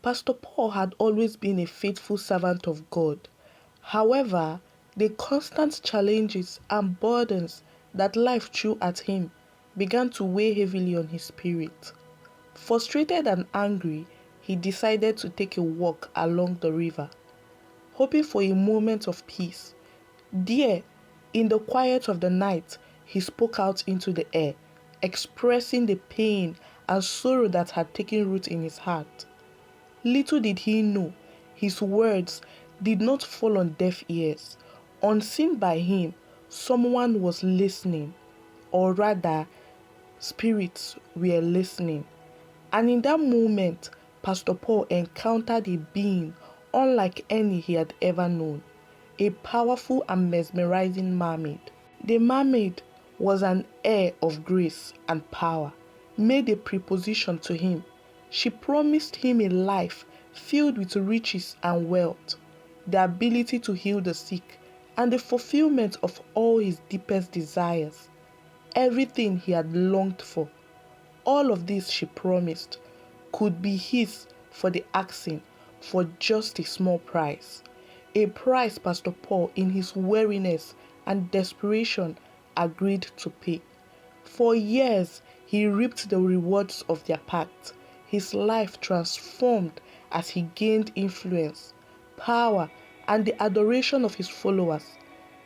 Pastor Paul had always been a faithful servant of God. However, the constant challenges and burdens that life threw at him began to weigh heavily on his spirit. Frustrated and angry, he decided to take a walk along the river, hoping for a moment of peace. There, in the quiet of the night, he spoke out into the air, expressing the pain and sorrow that had taken root in his heart. Little did he know, his words did not fall on deaf ears. Unseen by him, someone was listening, or rather, spirits were listening. And in that moment, Pastor Paul encountered a being unlike any he had ever known, a powerful and mesmerizing mermaid. The mermaid was an heir of grace and power, made a proposition to him. She promised him a life filled with riches and wealth, the ability to heal the sick, and the fulfillment of all his deepest desires, everything he had longed for. All of this, she promised, could be his for the asking, for just a small price. A price Pastor Paul, in his weariness and desperation, agreed to pay. For years, he reaped the rewards of their pact. His life transformed as he gained influence, power, and the adoration of his followers.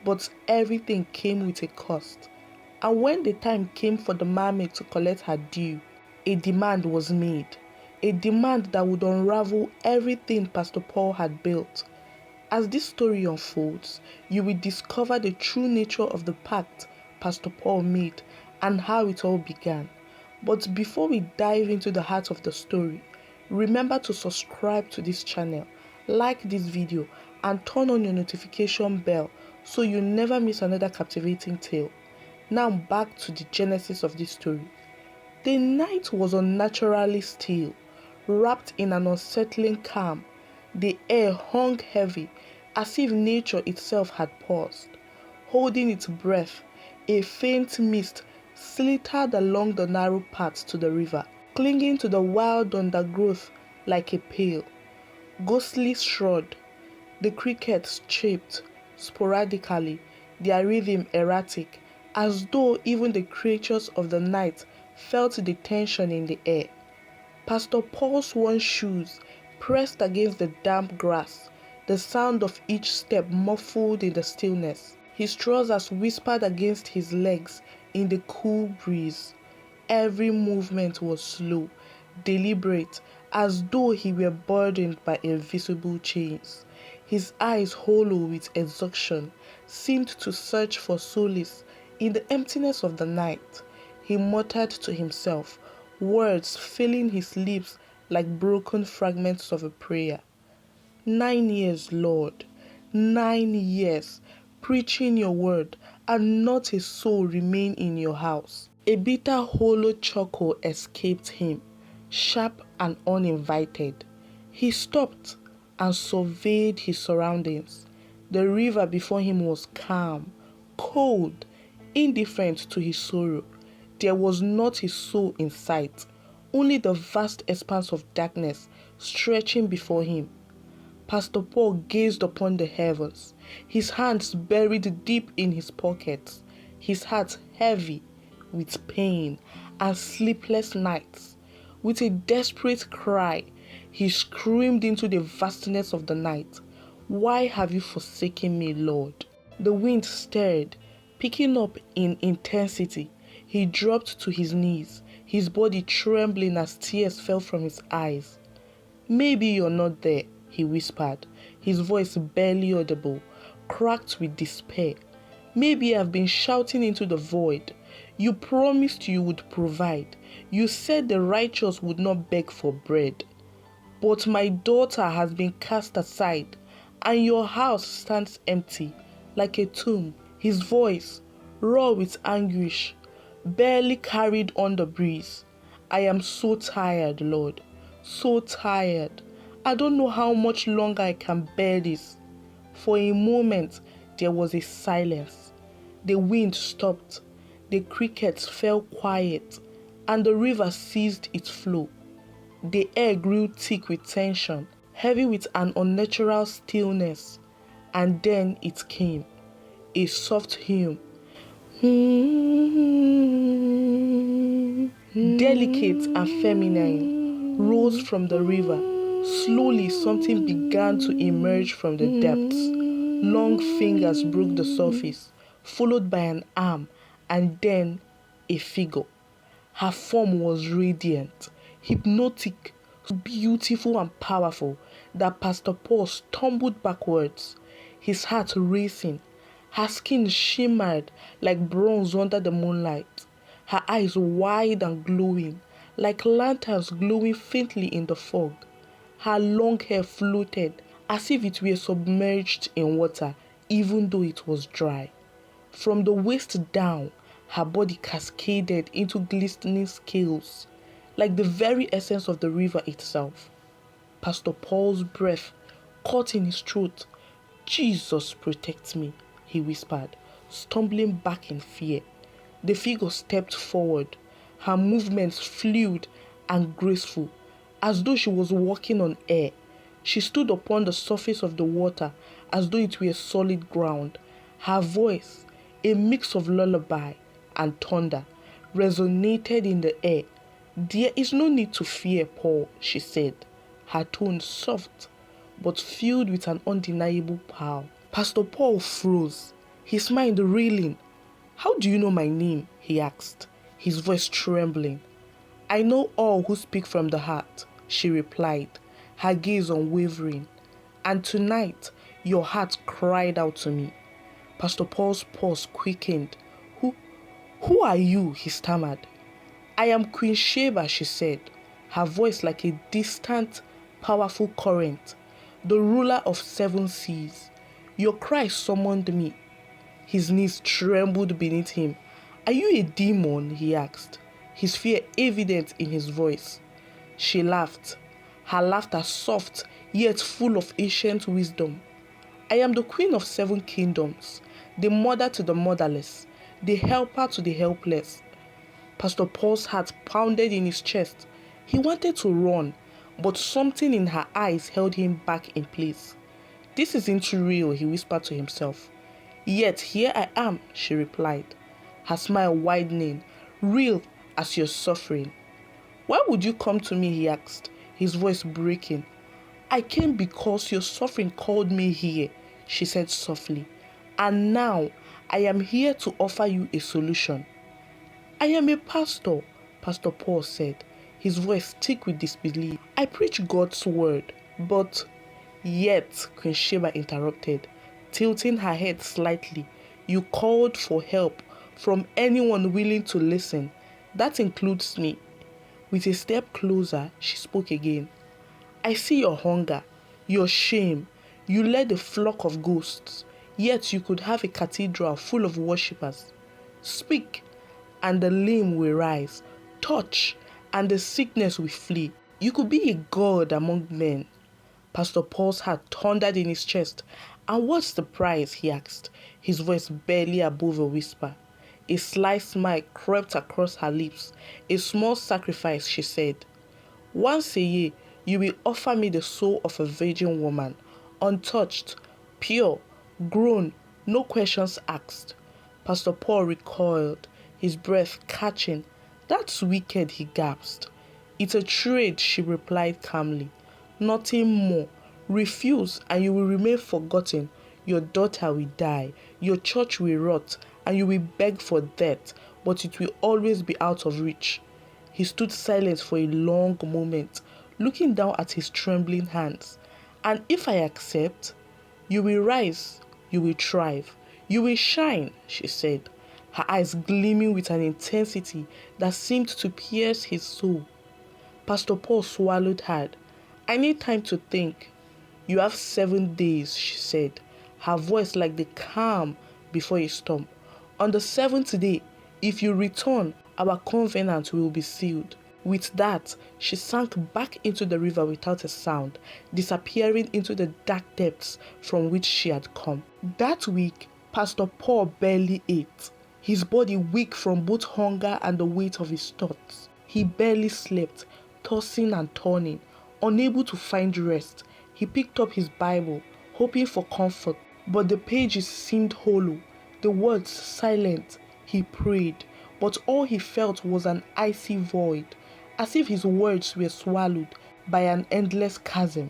But everything came with a cost. And when the time came for the mermaid to collect her due, a demand was made. A demand that would unravel everything Pastor Paul had built. As this story unfolds, you will discover the true nature of the pact Pastor Paul made and how it all began. But before we dive into the heart of the story, remember to subscribe to this channel, like this video, and turn on your notification bell so you never miss another captivating tale. Now back to the genesis of this story. The night was unnaturally still, wrapped in an unsettling calm. The air hung heavy, as if nature itself had paused. Holding its breath, a faint mist slithered along the narrow path to the river, clinging to the wild undergrowth like a pale, ghostly shroud. The crickets chirped sporadically, their rhythm erratic, as though even the creatures of the night felt the tension in the air. Pastor Paul's worn shoes pressed against the damp grass, the sound of each step muffled in the stillness. His trousers whispered against his legs in the cool breeze. Every movement was slow, deliberate, as though he were burdened by invisible chains. His eyes, hollow with exhaustion, seemed to search for solace in the emptiness of the night. He muttered to himself, words filling his lips like broken fragments of a prayer. 9 years, Lord, 9 years, preaching your word, and not a soul remained in your house. A bitter, hollow chuckle escaped him, sharp and uninvited. He stopped and surveyed his surroundings. The river before him was calm, cold, indifferent to his sorrow. There was not a soul in sight, only the vast expanse of darkness stretching before him. Pastor Paul gazed upon the heavens, his hands buried deep in his pockets, his heart heavy with pain and sleepless nights. With a desperate cry, he screamed into the vastness of the night, "Why have you forsaken me, Lord?" The wind stirred, picking up in intensity. He dropped to his knees, his body trembling as tears fell from his eyes. "Maybe you're not there," he whispered, his voice barely audible, cracked with despair. "Maybe I've been shouting into the void. You promised you would provide. You said the righteous would not beg for bread. But my daughter has been cast aside, and your house stands empty, like a tomb." His voice, raw with anguish, barely carried on the breeze. "I am so tired, Lord, so tired. I don't know how much longer I can bear this." For a moment, there was a silence. The wind stopped, the crickets fell quiet, and the river ceased its flow. The air grew thick with tension, heavy with an unnatural stillness, and then it came, a soft hum, delicate and feminine, rose from the river. Slowly something began to emerge from the depths. Long fingers broke the surface, followed by an arm, and then a figure. Her form was radiant, hypnotic, so beautiful and powerful that Pastor Paul stumbled backwards, his heart racing. Her skin shimmered like bronze under the moonlight, her eyes wide and glowing, like lanterns glowing faintly in the fog. Her long hair floated as if it were submerged in water, even though it was dry. From the waist down, her body cascaded into glistening scales, like the very essence of the river itself. Pastor Paul's breath caught in his throat. "Jesus, protect me," he whispered, stumbling back in fear. The figure stepped forward, her movements fluid and graceful, as though she was walking on air. She stood upon the surface of the water as though it were solid ground. Her voice, a mix of lullaby and thunder, resonated in the air. "There is no need to fear, Paul," she said, her tone soft but filled with an undeniable power. Pastor Paul froze, his mind reeling. "How do you know my name?" he asked, his voice trembling. "I know all who speak from the heart," she replied, her gaze unwavering. "And tonight, your heart cried out to me." Pastor Paul's pulse quickened. Who are you?" he stammered. "I am Queen Sheba," she said, her voice like a distant, powerful current, "the ruler of 7 seas. Your cry summoned me." His knees trembled beneath him. "Are you a demon?" he asked, his fear evident in his voice. She laughed, her laughter soft yet full of ancient wisdom. "I am the queen of 7 kingdoms, the mother to the motherless, the helper to the helpless." Pastor Paul's heart pounded in his chest. He wanted to run, but something in her eyes held him back in place. "This isn't real," he whispered to himself. "Yet here I am," she replied, her smile widening. "Real as your suffering." "Why would you come to me?" he asked, his voice breaking. "I came because your suffering called me here," she said softly. "And now I am here to offer you a solution." "I am a pastor," Pastor Paul said, his voice thick with disbelief. "I preach God's word, but—" "Yet," Queen Sheba interrupted, tilting her head slightly, "you called for help from anyone willing to listen. That includes me." With a step closer, she spoke again. "I see your hunger, your shame. You led a flock of ghosts, yet you could have a cathedral full of worshippers. Speak, and the lame will rise. Touch, and the sickness will flee. You could be a god among men." Pastor Paul's heart thundered in his chest. "And what's the price?" he asked, his voice barely above a whisper. A sly smile crept across her lips. "A small sacrifice," she said. "Once a year, you will offer me the soul of a virgin woman, untouched, pure, grown, no questions asked." Pastor Paul recoiled, his breath catching. "That's wicked," he gasped. "It's a trade," she replied calmly. "Nothing more. Refuse, and you will remain forgotten. Your daughter will die, your church will rot, and you will beg for death, but it will always be out of reach." He stood silent for a long moment, looking down at his trembling hands. "And if I accept, you will rise, you will thrive, you will shine," she said, her eyes gleaming with an intensity that seemed to pierce his soul. Pastor Paul swallowed hard. "I need time to think." "You have 7 days," she said, her voice like the calm before a storm. "On the 7th day, if you return, our covenant will be sealed." With that, she sank back into the river without a sound, disappearing into the dark depths from which she had come. That week, Pastor Paul barely ate, his body weak from both hunger and the weight of his thoughts. He barely slept, tossing and turning, unable to find rest. He picked up his Bible, hoping for comfort, but the pages seemed hollow, the words silent. He prayed, but all he felt was an icy void, as if his words were swallowed by an endless chasm.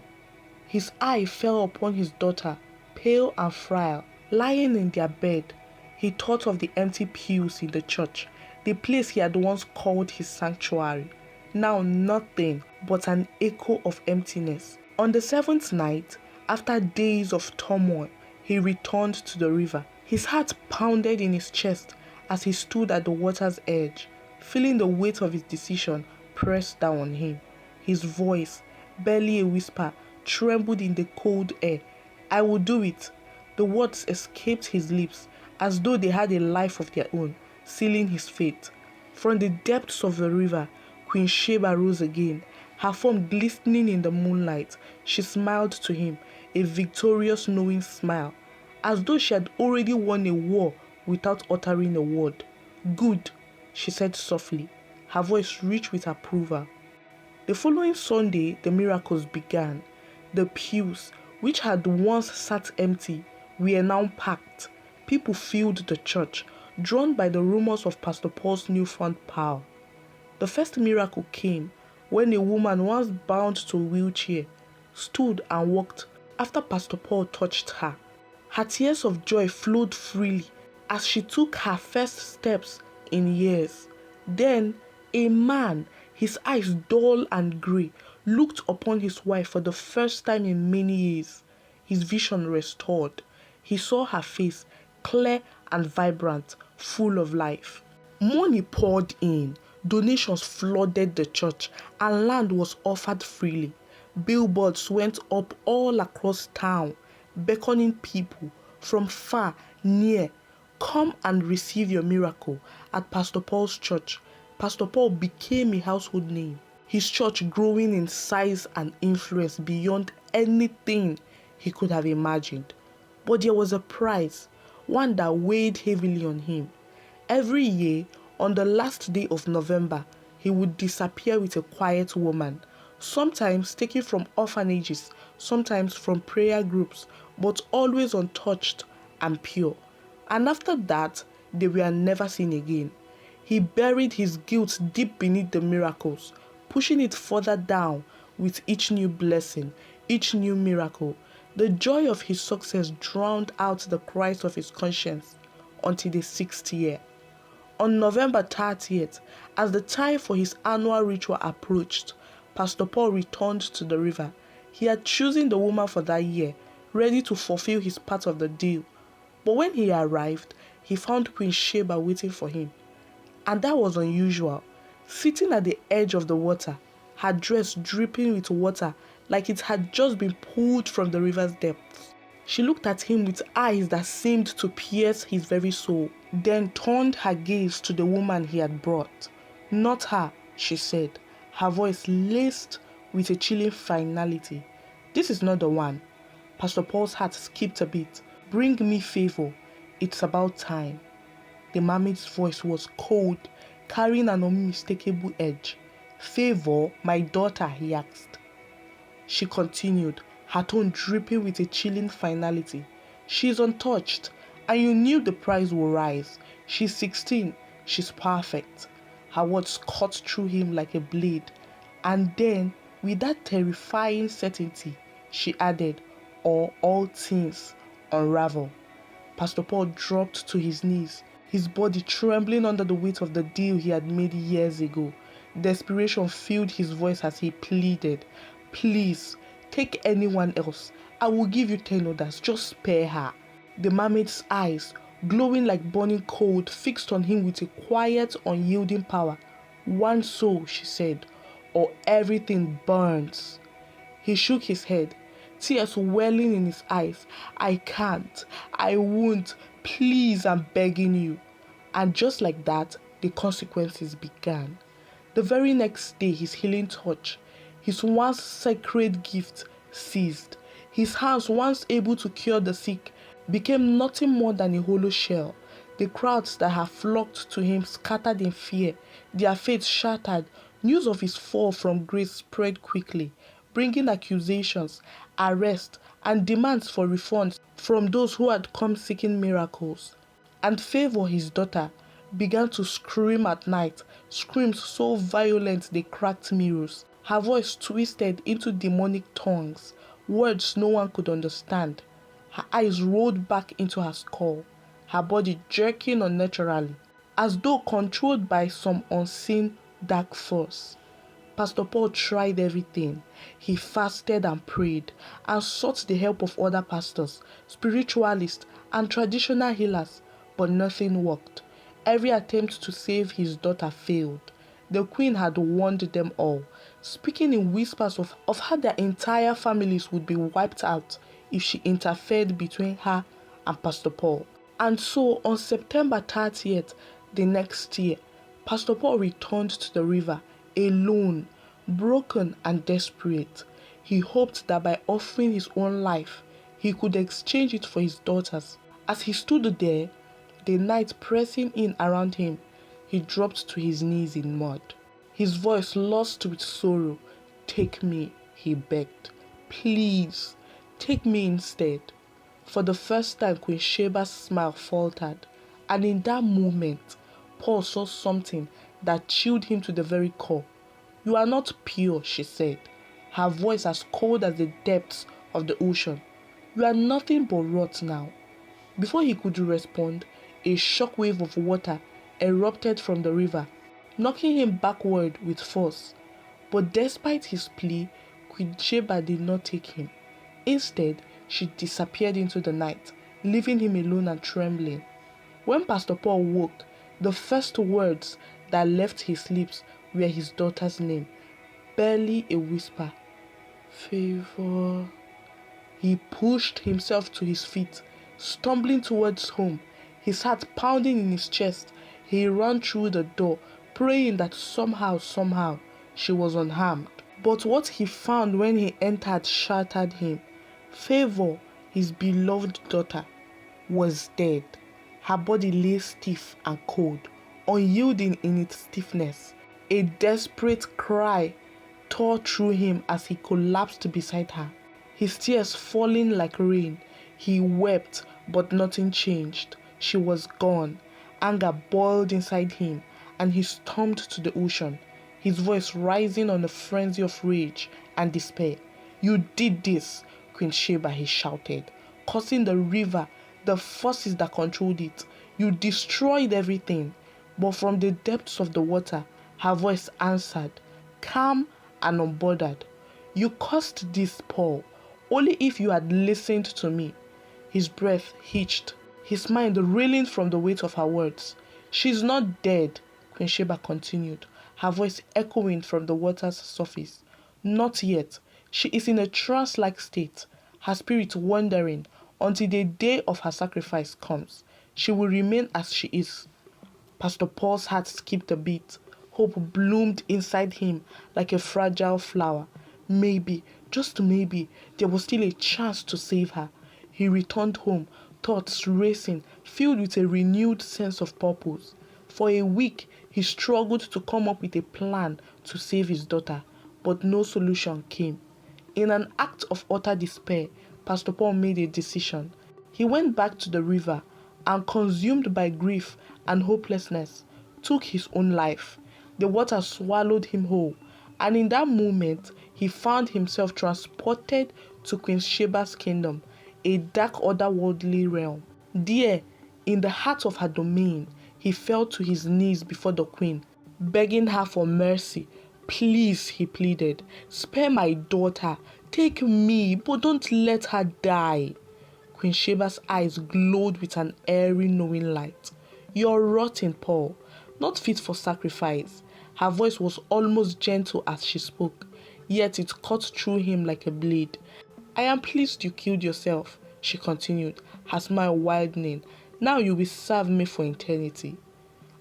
His eye fell upon his daughter, pale and frail, lying in their bed. He thought of the empty pews in the church, the place he had once called his sanctuary. Now nothing but an echo of emptiness. On the seventh night, after days of turmoil, he returned to the river. His heart pounded in his chest as he stood at the water's edge, feeling the weight of his decision pressed down on him. His voice, barely a whisper, trembled in the cold air. "I will do it." The words escaped his lips as though they had a life of their own, sealing his fate. From the depths of the river, Queen Sheba rose again, her form glistening in the moonlight. She smiled to him, a victorious knowing smile, as though she had already won a war without uttering a word. "Good," she said softly, her voice rich with approval. The following Sunday, the miracles began. The pews, which had once sat empty, were now packed. People filled the church, drawn by the rumors of Pastor Paul's newfound power. The first miracle came when a woman once bound to a wheelchair stood and walked after Pastor Paul touched her. Her tears of joy flowed freely as she took her first steps in years. Then a man, his eyes dull and grey, looked upon his wife for the first time in many years. His vision restored. He saw her face, clear and vibrant, full of life. Money poured in, donations flooded the church, and land was offered freely. Billboards went up all across town, beckoning people from far, near, "Come and receive your miracle at Pastor Paul's church." Pastor Paul became a household name, his church growing in size and influence beyond anything he could have imagined. But there was a price, one that weighed heavily on him. Every year, on the last day of November, he would disappear with a quiet woman, sometimes taken from orphanages, sometimes from prayer groups, but always untouched and pure. And after that, they were never seen again. He buried his guilt deep beneath the miracles, pushing it further down with each new blessing, each new miracle. The joy of his success drowned out the cries of his conscience until the sixth year. On November 30th, as the time for his annual ritual approached, Pastor Paul returned to the river. He had chosen the woman for that year, ready to fulfill his part of the deal. But when he arrived, he found Queen Sheba waiting for him. And that was unusual. Sitting at the edge of the water, her dress dripping with water like it had just been pulled from the river's depths. She looked at him with eyes that seemed to pierce his very soul, then turned her gaze to the woman he had brought. "Not her," she said, her voice laced with a chilling finality. "This is not the one." Pastor Paul's heart skipped a beat. "Bring me favor. It's about time." The mermaid's voice was cold, carrying an unmistakable edge. "Favor, my daughter?" he asked. She continued, her tone dripping with a chilling finality. "She's untouched, and you knew the price would rise. She's 16. She's perfect." Her words cut through him like a blade. And then, with that terrifying certainty, she added, "or all things unravel." Pastor Paul dropped to his knees, his body trembling under the weight of the deal he had made years ago. Desperation filled his voice as he pleaded, "Please, take anyone else. I will give you 10 others. Just spare her." The mermaid's eyes, glowing like burning coal, fixed on him with a quiet, unyielding power. "One soul," she said, "or everything burns." He shook his head, tears welling in his eyes. "I can't. I won't. Please, I'm begging you." And just like that, the consequences began. The very next day, his healing touch, his once sacred gift, ceased. His hands, once able to cure the sick, became nothing more than a hollow shell. The crowds that had flocked to him scattered in fear, their faith shattered, News of his fall from grace spread quickly, bringing accusations, arrests, and demands for refunds from those who had come seeking miracles. And Favor, his daughter, began to scream at night, screams so violent they cracked mirrors. Her voice twisted into demonic tongues, words no one could understand. Her eyes rolled back into her skull, her body jerking unnaturally, as though controlled by some unseen dark force. Pastor Paul tried everything. He fasted and prayed and sought the help of other pastors, spiritualists, and traditional healers, but nothing worked. Every attempt to save his daughter failed. The queen had warned them all, speaking in whispers of how their entire families would be wiped out if she interfered between her and Pastor Paul. And so on September 30th, the next year, Pastor Paul returned to the river alone, broken and desperate. He hoped that by offering his own life, he could exchange it for his daughter's. As he stood there, the night pressing in around him, he dropped to his knees in mud. His voice lost with sorrow. "Take me," he begged. "Please, take me instead." For the first time, Queen Sheba's smile faltered, and in that moment, Paul saw something that chilled him to the very core. "You are not pure," she said, her voice as cold as the depths of the ocean. "You are nothing but rot now." Before he could respond, a shock wave of water erupted from the river, knocking him backward with force. But despite his plea, Queen Sheba did not take him. Instead, she disappeared into the night, leaving him alone and trembling. When Pastor Paul woke, the first words that left his lips were his daughter's name, barely a whisper. "Favor." He pushed himself to his feet, stumbling towards home, his heart pounding in his chest. He ran through the door, praying that somehow, she was unharmed. But what he found when he entered shattered him. Favor, his beloved daughter, was dead. Her body lay stiff and cold, unyielding in its stiffness. A desperate cry tore through him as he collapsed beside her, his tears falling like rain. He wept, but nothing changed. She was gone. Anger boiled inside him, and he stormed to the ocean, his voice rising on a frenzy of rage and despair. "You did this, Queen Sheba," he shouted, cursing the river, the forces that controlled it. "You destroyed everything." But from the depths of the water, her voice answered, calm and unbothered. "You caused this, Paul, only if you had listened to me." His breath hitched, his mind reeling from the weight of her words. "She's not dead," Queen Sheba continued, her voice echoing from the water's surface. "Not yet. She is in a trance-like state, her spirit wandering until the day of her sacrifice comes. She will remain as she is." Pastor Paul's heart skipped a beat. Hope bloomed inside him like a fragile flower. Maybe, just maybe, there was still a chance to save her. He returned home, thoughts racing, filled with a renewed sense of purpose. For a week, he struggled to come up with a plan to save his daughter, but no solution came. In an act of utter despair, Pastor Paul made a decision. He went back to the river and, consumed by grief and hopelessness, took his own life. The water swallowed him whole, and in that moment, he found himself transported to Queen Sheba's kingdom, a dark otherworldly realm. There, in the heart of her domain, he fell to his knees before the queen, begging her for mercy. "Please," he pleaded, "spare my daughter. Take me, but don't let her die." Queen Sheba's eyes glowed with an airy, knowing light. "You're rotten, Paul, not fit for sacrifice." Her voice was almost gentle as she spoke, yet it cut through him like a blade. "I am pleased you killed yourself," she continued, her smile widening. "Now you will serve me for eternity."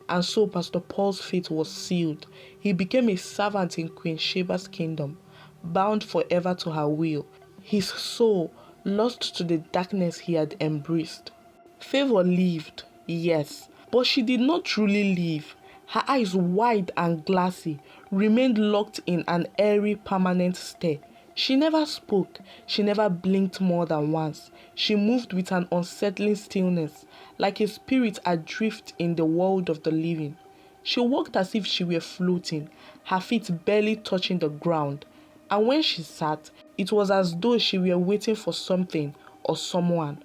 And so Pastor Paul's fate was sealed. He became a servant in Queen Sheba's kingdom, bound forever to her will, his soul lost to the darkness he had embraced. Favor lived, yes, but she did not truly live. Her eyes wide and glassy, remained locked in an eerie, permanent stare. She never spoke, she never blinked more than once. She moved with an unsettling stillness, like a spirit adrift in the world of the living. She walked as if she were floating, her feet barely touching the ground. And when she sat, it was as though she were waiting for something or someone.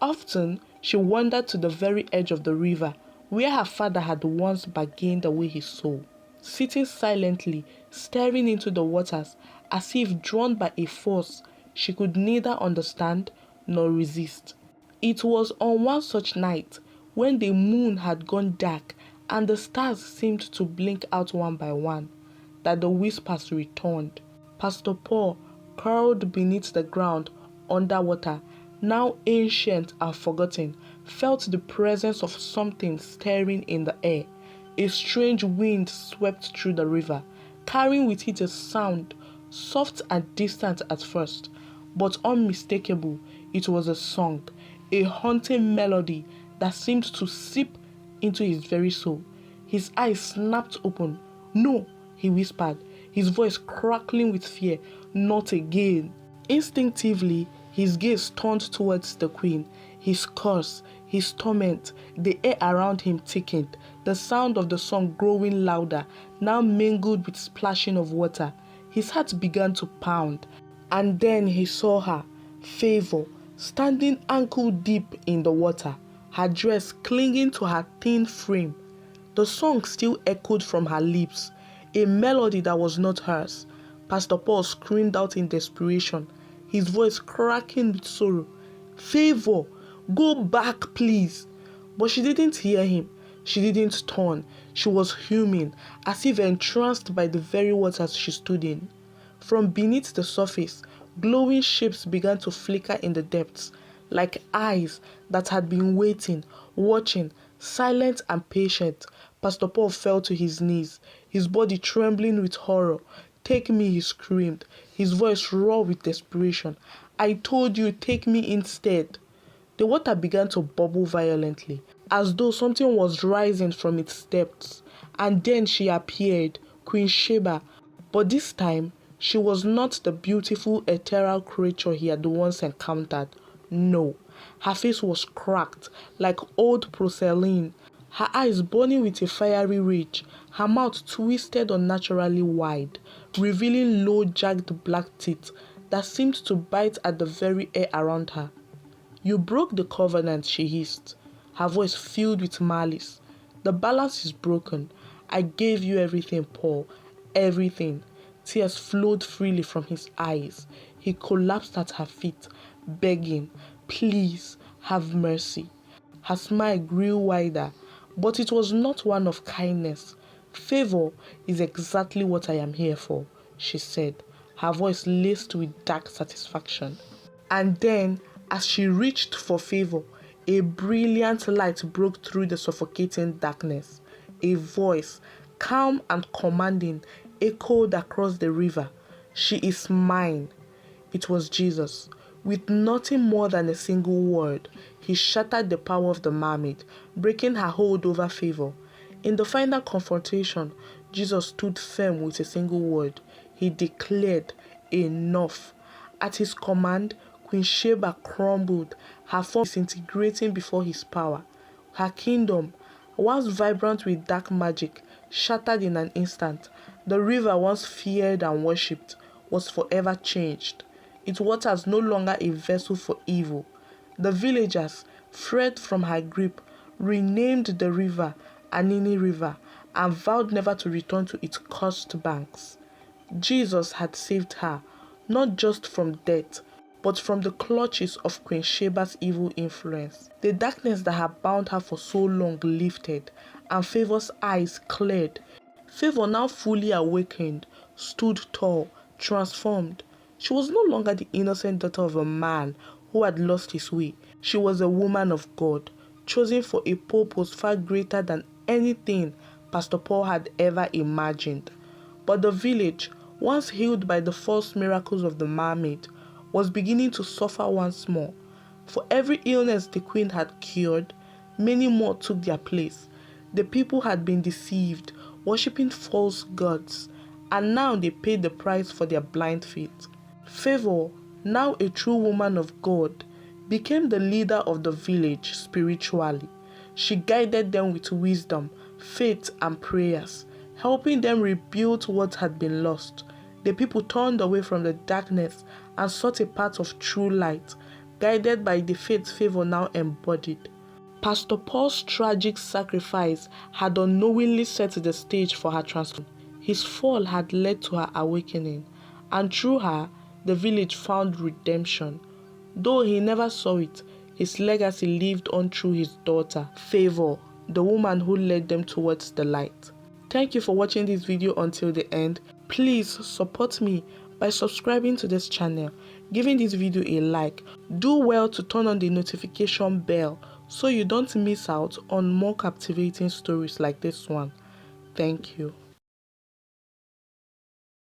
Often, she wandered to the very edge of the river, where her father had once bargained away his soul. Sitting silently, staring into the waters, as if drawn by a force she could neither understand nor resist. It was on one such night, when the moon had gone dark and the stars seemed to blink out one by one, that the whispers returned. Pastor Paul, curled beneath the ground, underwater, now ancient and forgotten, felt the presence of something stirring in the air. A strange wind swept through the river, carrying with it a sound, soft and distant at first, but unmistakable. It was a song, a haunting melody that seemed to seep into his very soul. His eyes snapped open. "No," he whispered, his voice crackling with fear. "Not again." Instinctively, his gaze turned towards the queen. His curse, his torment, the air around him thickened, the sound of the song growing louder, now mingled with splashing of water. His heart began to pound, and then he saw her, Favor, standing ankle deep in the water, her dress clinging to her thin frame. The song still echoed from her lips, a melody that was not hers. Pastor Paul screamed out in desperation, his voice cracking with sorrow. "Favor, go back, please." But she didn't hear him. She didn't turn. She was humming, as if entranced by the very waters she stood in. From beneath the surface, glowing shapes began to flicker in the depths, like eyes that had been waiting, watching, silent and patient. Pastor Paul fell to his knees, his body trembling with horror. "Take me," he screamed, his voice raw with desperation. "I told you, take me instead." The water began to bubble violently, as though something was rising from its depths. And then she appeared, Queen Sheba. But this time, she was not the beautiful, ethereal creature he had once encountered. No, her face was cracked, like old porcelain, her eyes burning with a fiery rage, her mouth twisted unnaturally wide, revealing low, jagged black teeth that seemed to bite at the very air around her. "You broke the covenant," she hissed, her voice filled with malice. "The balance is broken. I gave you everything, Paul, everything." Tears flowed freely from his eyes. He collapsed at her feet, begging, "Please, have mercy." Her smile grew wider, but it was not one of kindness. "Favor is exactly what I am here for," she said, her voice laced with dark satisfaction. And then, as she reached for Favor, a brilliant light broke through the suffocating darkness. A voice, calm and commanding, echoed across the river. "She is mine." It was Jesus. With nothing more than a single word, he shattered the power of the mermaid, breaking her hold over Favor. In the final confrontation, Jesus stood firm with a single word. He declared, "Enough." At his command, Queen Sheba crumbled, her form disintegrating before his power. Her kingdom, once vibrant with dark magic, shattered in an instant. The river once feared and worshipped was forever changed. Its waters no longer a vessel for evil. The villagers, freed from her grip, renamed the river Anini River and vowed never to return to its cursed banks. Jesus had saved her, not just from death, but from the clutches of Queen Sheba's evil influence. The darkness that had bound her for so long lifted, and Favor's eyes cleared. Favor, now fully awakened, stood tall, transformed. She was no longer the innocent daughter of a man who had lost his way. She was a woman of God, chosen for a purpose far greater than anything Pastor Paul had ever imagined. But the village, once healed by the false miracles of the mermaid, was beginning to suffer once more. For every illness the queen had cured, many more took their place. The people had been deceived, worshipping false gods, and now they paid the price for their blind faith. Favor, now a true woman of God, became the leader of the village spiritually. She guided them with wisdom, faith, and prayers, helping them rebuild what had been lost. The people turned away from the darkness and sought a path of true light, guided by the faith Favor now embodied. Pastor Paul's tragic sacrifice had unknowingly set the stage for her transformation. His fall had led to her awakening, and through her, the village found redemption. Though he never saw it, his legacy lived on through his daughter, Favor, the woman who led them towards the light. Thank you for watching this video until the end. Please support me by subscribing to this channel, giving this video a like. Do well to turn on the notification bell so you don't miss out on more captivating stories like this one. Thank you.